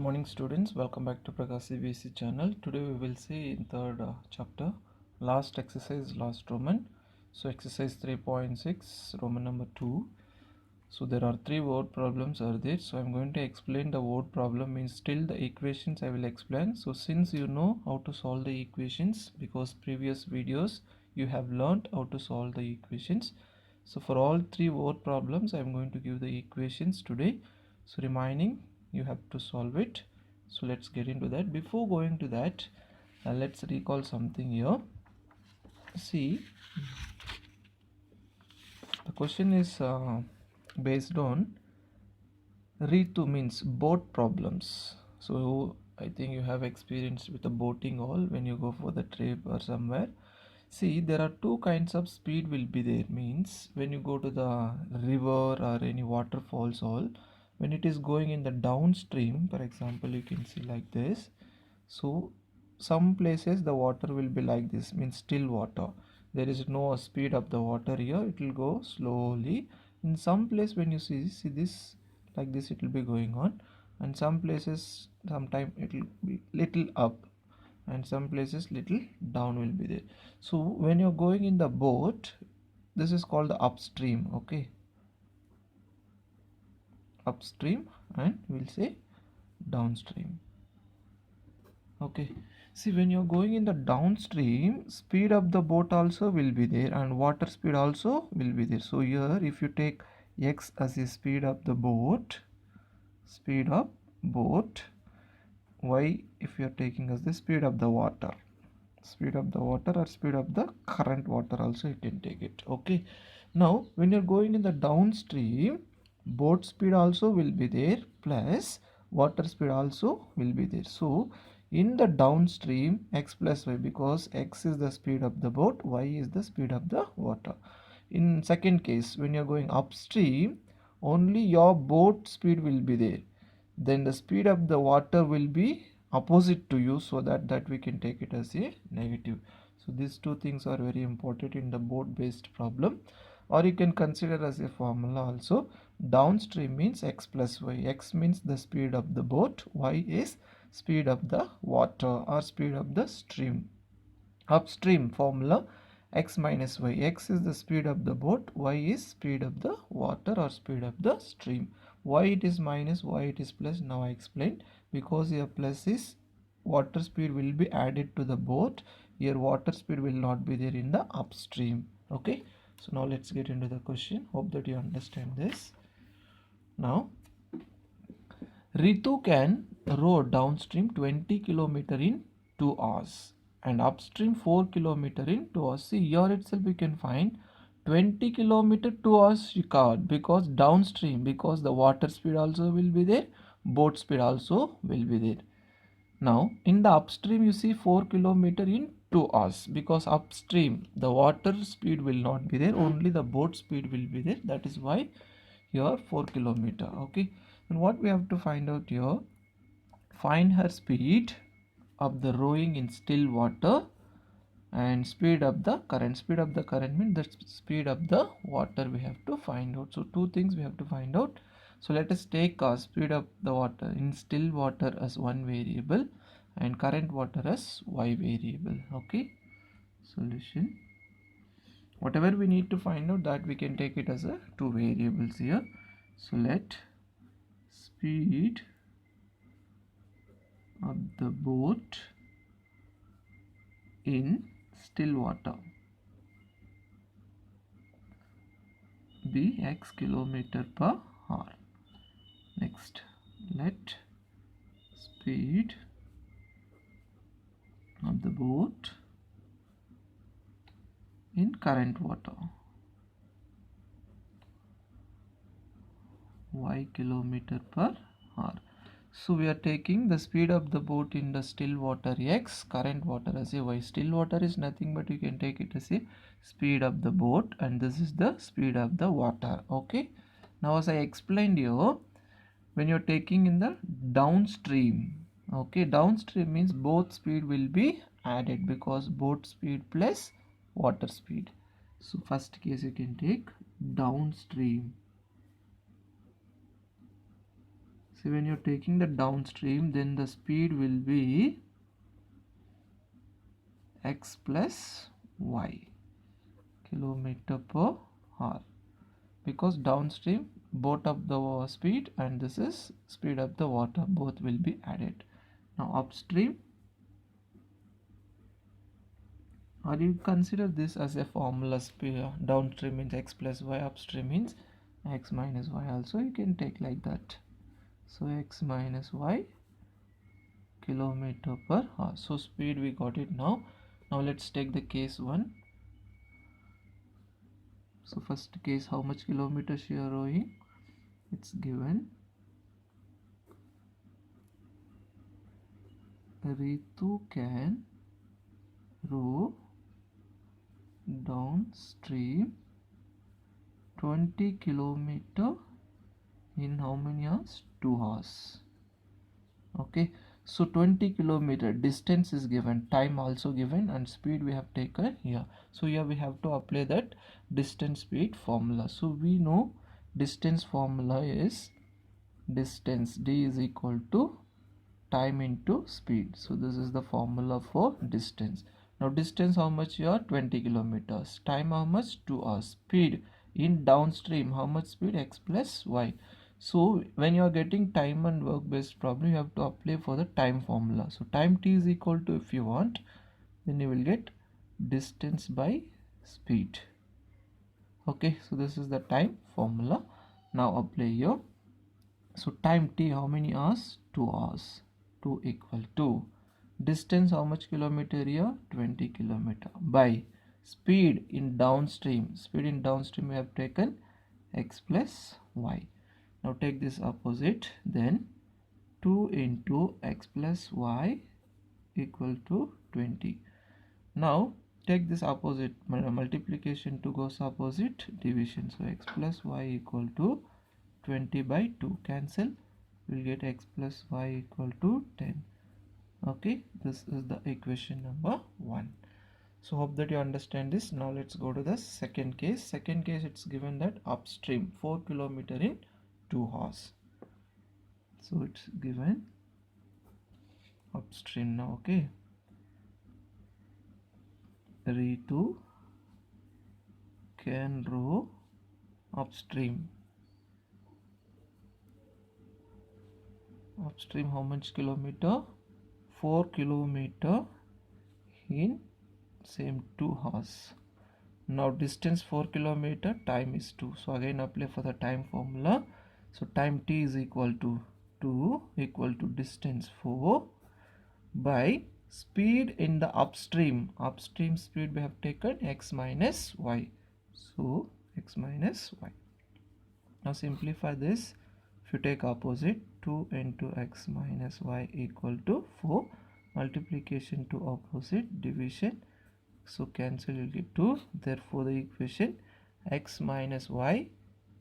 morning students, welcome back to Prakash CBSE channel. Today we will see in third chapter last exercise, last Roman. So exercise 3.6 Roman number 2. So there are three word problems are there. So I'm going to explain the word problem, means still the equations I will explain. So since you know how to solve the equations, because previous videos you have learned how to solve the equations. So for all three word problems I'm going to give the equations today. So remaining you have to solve it. So let's get into that. Before going to that, let's recall something here. See, the question is based on Ritu, means boat problems. So I think you have experience with the boating all when you go for the trip or somewhere. See, there are two kinds of speed will be there, means when you go to the river or any waterfalls all, when it is going in the downstream, for example, you can see like this. So some places the water will be like this, means still water. There is no speed of the water here, it will go slowly. In some place when you see this like this, it will be going on, and some places sometime it will be little up and some places little down will be there. So when you're going in the boat, this is called the upstream. Okay, upstream, and we'll say downstream. Okay, see, when you're going in the downstream, speed of the boat also will be there and water speed also will be there. So here if you take x as the speed of the boat, y if you are taking as the speed of the water, or speed of the current water also you can take it. Okay, now when you're going in the downstream, boat speed also will be there plus water speed also will be there. So in the downstream, x plus y, because x is the speed of the boat, y is the speed of the water. In second case, when you're going upstream, only your boat speed will be there, then the speed of the water will be opposite to you, so that we can take it as a negative. So these two things are very important in the boat based problem, or you can consider as a formula also. Downstream means x plus y. X means the speed of the boat, y is speed of the water or speed of the stream. Upstream formula, x minus y. X is the speed of the boat, y is speed of the water or speed of the stream. Why it is minus, why it is plus, now I explained. Because here plus is water speed will be added to the boat, here water speed will not be there in the upstream. Okay, so now let's get into the question. Hope that you understand this. Now Ritu can row downstream 20 km in 2 hours and upstream 4 km in 2 hours. See, here itself we can find 20 km 2 hours she covered, because downstream, because the water speed also will be there, boat speed also will be there. Now in the upstream you see 4 km in 2 hours, because upstream the water speed will not be there, only the boat speed will be there. That is why here 4 km. Okay, and what we have to find out here, find her speed of the rowing in still water and speed of the current. Speed of the current means the speed of the water we have to find out. So two things we have to find out. So let us take speed of the water in still water as one variable and current water as y variable. Okay, solution. Whatever we need to find out, that we can take it as a two variables here. So let speed of the boat in still water be x km/h. Next, let speed of the boat in current water y km/h. So we are taking the speed of the boat in the still water x, current water as a y. Still water is nothing but you can take it as a speed of the boat, and this is the speed of the water. Okay, now as I explained you, when you're taking in the downstream, okay, downstream means both speed will be added, because boat speed plus water speed. So first case you can take downstream. So when you're taking the downstream, then the speed will be x plus y kilometer per hour, because downstream both of the speed and this is speed of the water, both will be added. Now upstream, or you consider this as a formula, speed downstream means x plus y, upstream means x minus y, also you can take like that. So x minus y kilometer per hour. So speed we got it now. Now let's take the case 1. So first case, how much kilometers you are rowing? It's given Ritu can row downstream 20 kilometer in how many hours? 2 hours. Okay, so 20 kilometer distance is given, time also given, and speed we have taken here. So here we have to apply that distance speed formula. So we know distance formula is distance d is equal to time into speed. So this is the formula for distance. Now distance how much you are? 20 kilometers. Time how much? 2 hours. Speed in downstream how much speed? X plus y. So when you are getting time and work based problem, you have to apply for the time formula. So time t is equal to, if you want, then you will get distance by speed. Okay, so this is the time formula. Now apply here. So time t how many hours? 2 hours. 2 equal to distance how much kilometer here? 20 kilometer by speed in downstream. Speed in downstream we have taken x plus y. Now take this opposite, then 2 into x plus y equal to 20. Now take this opposite, multiplication 2 goes opposite, division. So x plus y equal to 20 by 2, cancel, we'll get x plus y equal to 10. Okay, this is the equation number 1. So hope that you understand this. Now let's go to the second case. Second case, it's given that upstream 4 kilometer in 2 hours. So it's given upstream now. Okay, Ritu can row upstream. Upstream how much kilometer? 4 kilometer in same 2 hours. Now distance 4 kilometer, time is 2. So again apply for the time formula. So time t is equal to 2 equal to distance 4 by speed in the upstream. Upstream speed we have taken x minus y. So x minus y. Now simplify this. If you take opposite, 2 into x minus y equal to 4. Multiplication to opposite, division. So cancel, you get 2. Therefore the equation x minus y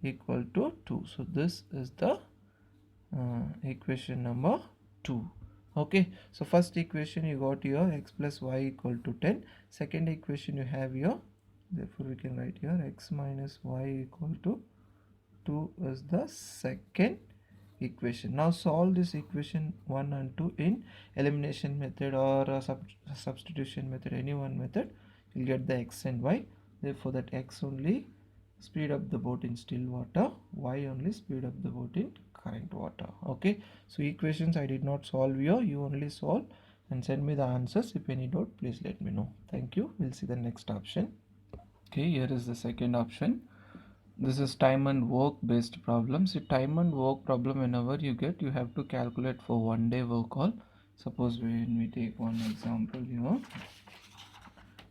equal to 2. So this is the equation number 2. Okay, so first equation you got here x plus y equal to 10. Second equation you have here, therefore we can write here x minus y equal to 2 is the second equation. Now solve this equation 1 and 2 in elimination method or substitution method, any one method. You'll get the x and y. Therefore that x only speed up the boat in still water, y only speed up the boat in current water. Okay, so equations I did not solve here, you only solve and send me the answers. If any doubt, please let me know. Thank you. We'll see the next option. Okay, here is the second option. This is time and work based problem. See, time and work problem, whenever you get, you have to calculate for 1 day work all. Suppose when we take one example here,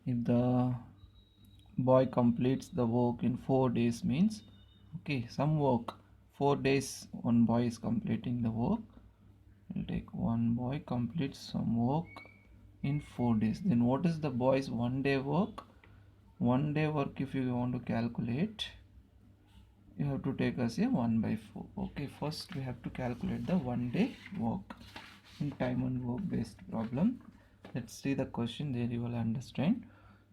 if the boy completes the work in 4 days, means okay, some work 4 days one boy is completing the work. We'll take one boy completes some work in 4 days. Then what is the boy's 1 day work? 1 day work, if you want to calculate, you have to take as a 1 by 4. Okay, first we have to calculate the 1 day work in time and work based problem. Let's see the question, there you will understand.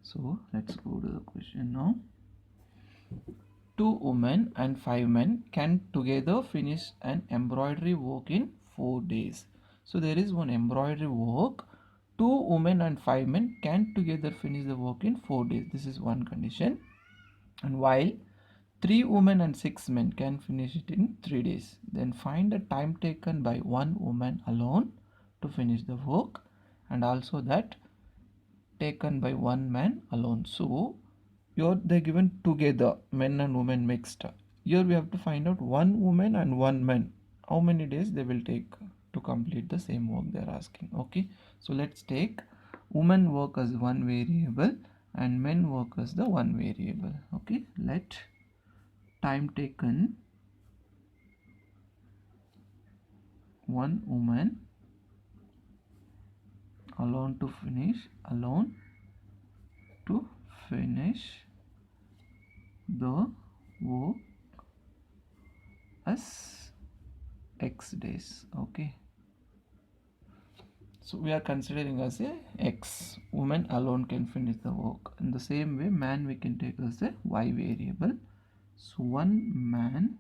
So let's go to the question now. 2 women and 5 men can together finish an embroidery work in 4 days. So there is one embroidery work. 2 women and 5 men can together finish the work in 4 days. This is one condition. And while 3 women and 6 men can finish it in 3 days. Then find the time taken by 1 woman alone to finish the work, and also that taken by 1 man alone. So here they're given together, men and women mixed. Here we have to find out 1 woman and 1 man, how many days they will take to complete the same work they're asking. Okay, so let's take women work as one variable and men work as the one variable. Okay, let time taken 1 woman alone to finish the work as x days. Okay, so we are considering as a x, woman alone can finish the work. In the same way, man we can take as a y variable. So 1 man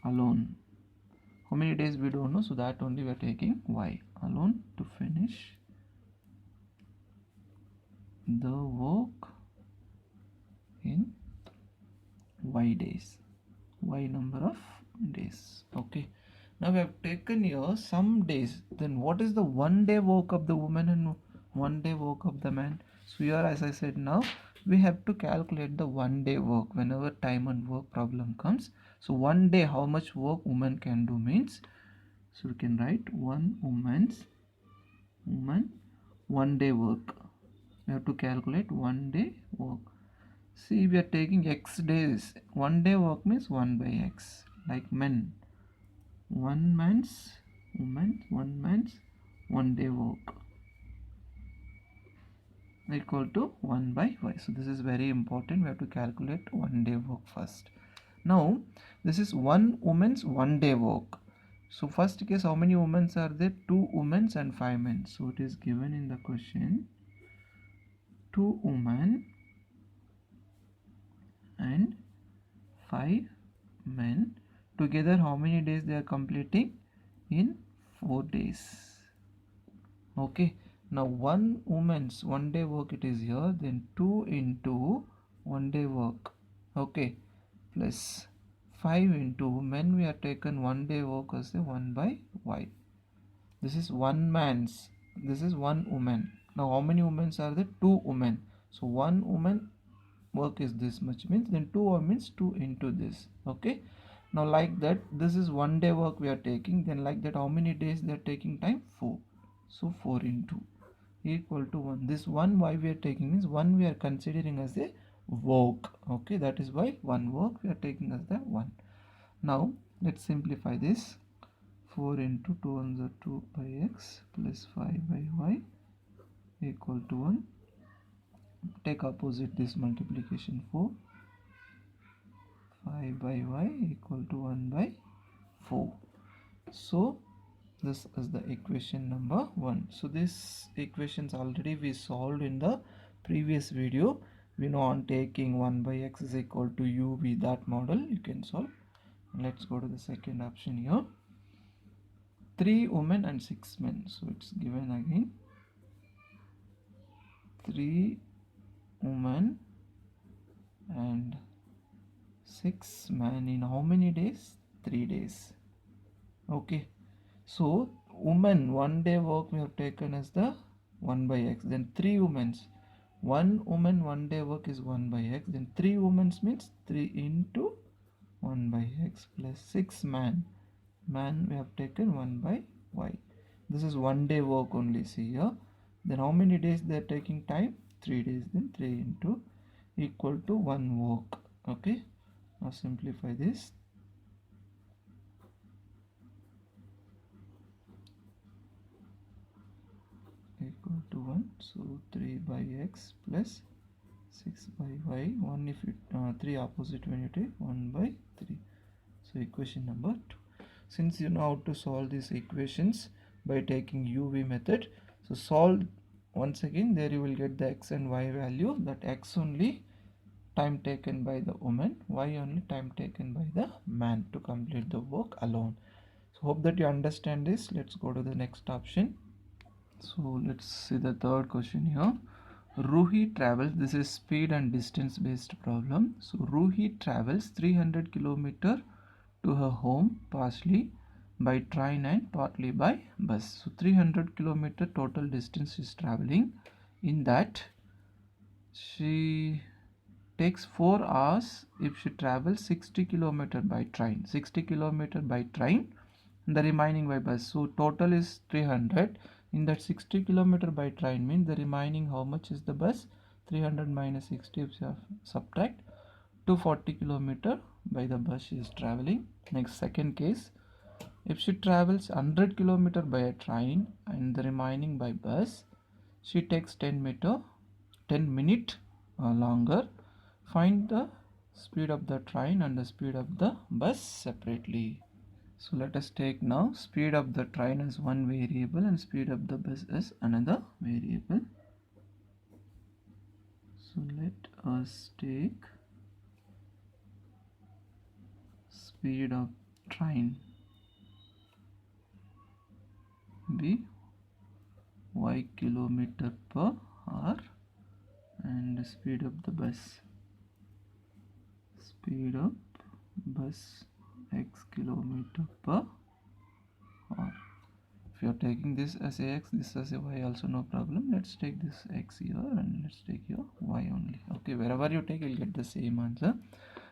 alone, how many days we don't know, so that only we are taking y alone to finish the work in y days, y number of days. Okay, now we have taken here some days. Then what is the 1 day work of the woman and 1 day work of the man? So here, as I said, now we have to calculate the 1 day work whenever time and work problem comes. So 1 day how much work woman can do means, so we can write 1 woman 1 day work. We have to calculate 1 day work. See, we are taking x days. 1 day work means 1 by x. Like men, 1 man's 1 day work equal to 1 by y. So this is very important. We have to calculate 1 day work first. Now this is 1 woman's 1 day work. So first case, how many women are there? 2 women and 5 men. So it is given in the question 2 women and 5 men together how many days they are completing? In 4 days. Okay, now 1 woman's 1 day work it is here, then 2 into 1 day work, okay, plus 5 into men we are taken 1 day work as a 1 by y. This is 1 man's, this is 1 woman. Now how many women are there? 2 women. So 1 woman work is this much, means then 2 means 2 into this. Okay, now like that, this is 1 day work we are taking. Then like that, how many days they are taking time? 4. So 4 into equal to 1. This 1 why we are taking means 1 we are considering as a work. Okay, that is why 1 work we are taking as the 1. Now let's simplify this. 4 into 2 on the 2 by x plus 5 by y equal to 1. Take opposite this multiplication, 4 5 by y equal to 1 by 4. So this is the equation number 1. So this equations already we solved in the previous video. We know on taking 1 by x is equal to uv, that model you can solve. Let's go to the second option here. 3 women and 6 men. So it's given again 3 women and 6 men in how many days? 3 days. Okay, so woman 1 day work we have taken as the 1 by x. Then 3 women's 1 woman 1 day work is 1 by x. Then 3 women's means 3 into 1 by x plus 6 man we have taken 1 by y. This is 1 day work only, see here. Then how many days they are taking time? 3 days. Then 3 into equal to 1 work. Okay, now simplify this. Equal to 1. So 3 by x plus 6 by y. 1 if you 3 opposite when you take 1 by 3. So equation number 2. Since you know how to solve these equations by taking UV method, so solve once again. There you will get the x and y value. That x only time taken by the woman, y only time taken by the man to complete the work alone. So hope that you understand this. Let's go to the next option. So let's see the third question here. Ruhi travels, this is speed and distance based problem. So Ruhi travels 300 kilometer to her home partially by train and partly by bus. So 300 kilometer total distance is traveling. In that she takes 4 hours if she travels 60 kilometer by train. 60 kilometer by train, the remaining by bus. So total is 300. In that 60 kilometer by train means the remaining how much is the bus? 300 minus 60 if you subtract, 240 kilometer by the bus she is traveling. Next second case, if she travels 100 kilometer by a train and the remaining by bus, she takes 10 minute longer. Find the speed of the train and the speed of the bus separately. So let us take now speed of the train as one variable and speed of the bus as another variable. So let us take speed of train be y kilometer per hour and the speed of the bus x kilometer per hour. If you are taking this as a x, this as a y, also no problem. Let's take this x here and let's take here y only. Okay, wherever you take, you'll get the same answer.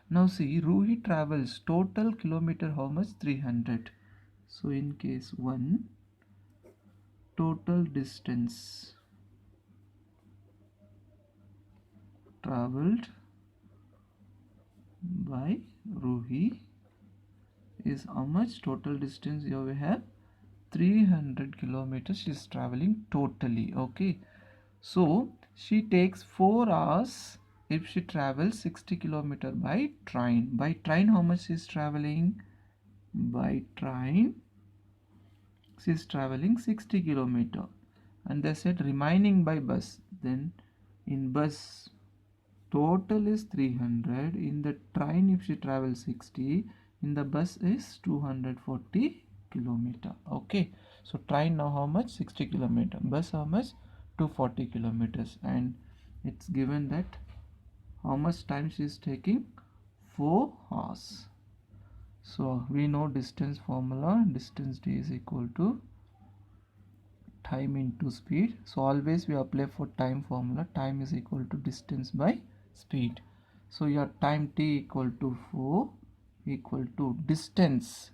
Now see, Ruhi travels total kilometer how much? 300. So in case 1, total distance traveled by Ruhi is how much? Total distance here we have 300 kilometers she is traveling totally. Okay, so she takes 4 hours if she travels 60 kilometer by train. By train how much she is traveling? By train she is traveling 60 kilometer, and they said remaining by bus. Then in bus total is 300. In the train if she travels 60, in the bus is 240 kilometer. Okay, so train now how much? 60 kilometer. Bus how much? 240 kilometers. And it's given that how much time she is taking? 4 hours. So we know distance formula. Distance d is equal to time into speed. So always we apply for time formula. Time is equal to distance by speed. So your time t equal to 4 equal to distance.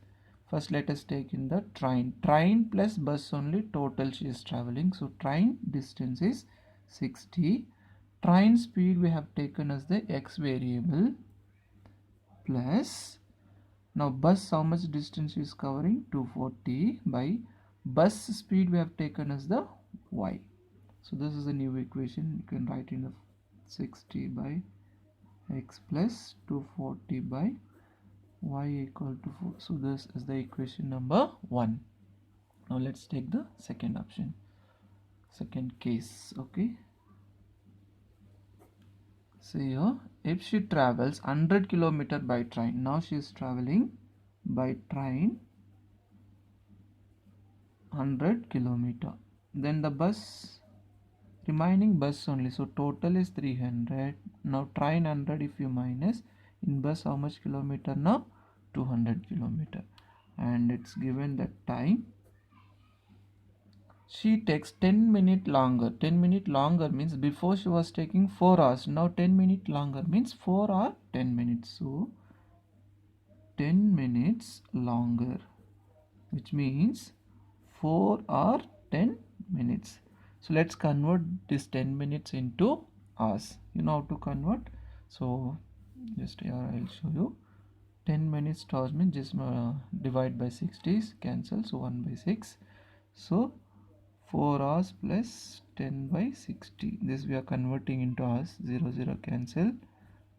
First let us take in the train. Train plus bus only total she is traveling. So train distance is 60. Train speed we have taken as the x variable plus, now bus how much distance is covering? 240 by bus speed we have taken as the y. So this is a new equation. You can write in the 60 by x plus 240 by y equal to 4. So this is the equation number 1. Now let's take the second option, second case. Okay, so here if she travels 100 kilometer by train, now she is traveling by train 100 kilometer, then the bus, remaining bus only, so total is 300. Now train 100 if you minus, in bus how much kilometer now? 200 kilometer. And it's given that time she takes 10 minutes longer. 10 minutes longer means before she was taking 4 hours, now 10 minutes longer means 4 or 10 minutes. So 10 minutes longer, which means 4 or 10 minutes. So let's convert this 10 minutes into hours. You know how to convert. So just here I'll show you. 10 minutes to hours means just divide by 60, cancel, so 1 by 6. So 4 hours plus 10 by 60. This we are converting into hours. 0 0 cancel.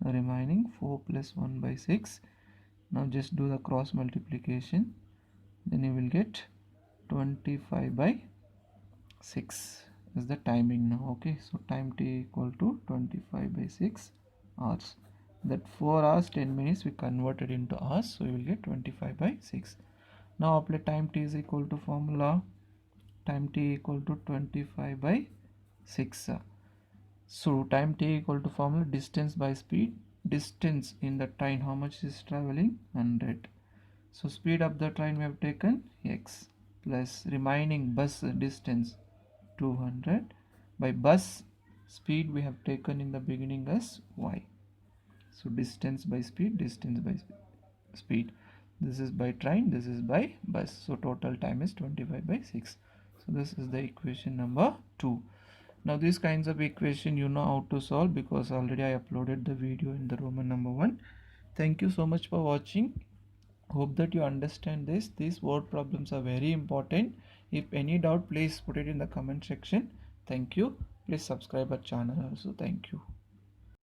The remaining 4 plus 1 by 6. Now just do the cross multiplication. Then you will get 25 by 6 is the timing now. Okay, so time t equal to 25 by 6 hours. That 4 hours 10 minutes we converted into hours, so you will get 25 by 6. Now apply time t is equal to formula time t equal to 25 by 6. So time t equal to formula distance by speed. Distance in the train, how much is traveling? 100. So speed of the train we have taken x plus remaining bus distance 200 by bus speed we have taken in the beginning as y. So distance by speed, distance by speed. This is by train, this is by bus. So total time is 25 by 6. So this is the equation number 2. Now these kinds of equation you know how to solve because already I uploaded the video in the Roman number 1. Thank you so much for watching. Hope that you understand this. These word problems are very important. If any doubt, please put it in the comment section. Thank you. Please subscribe our channel also. Thank you.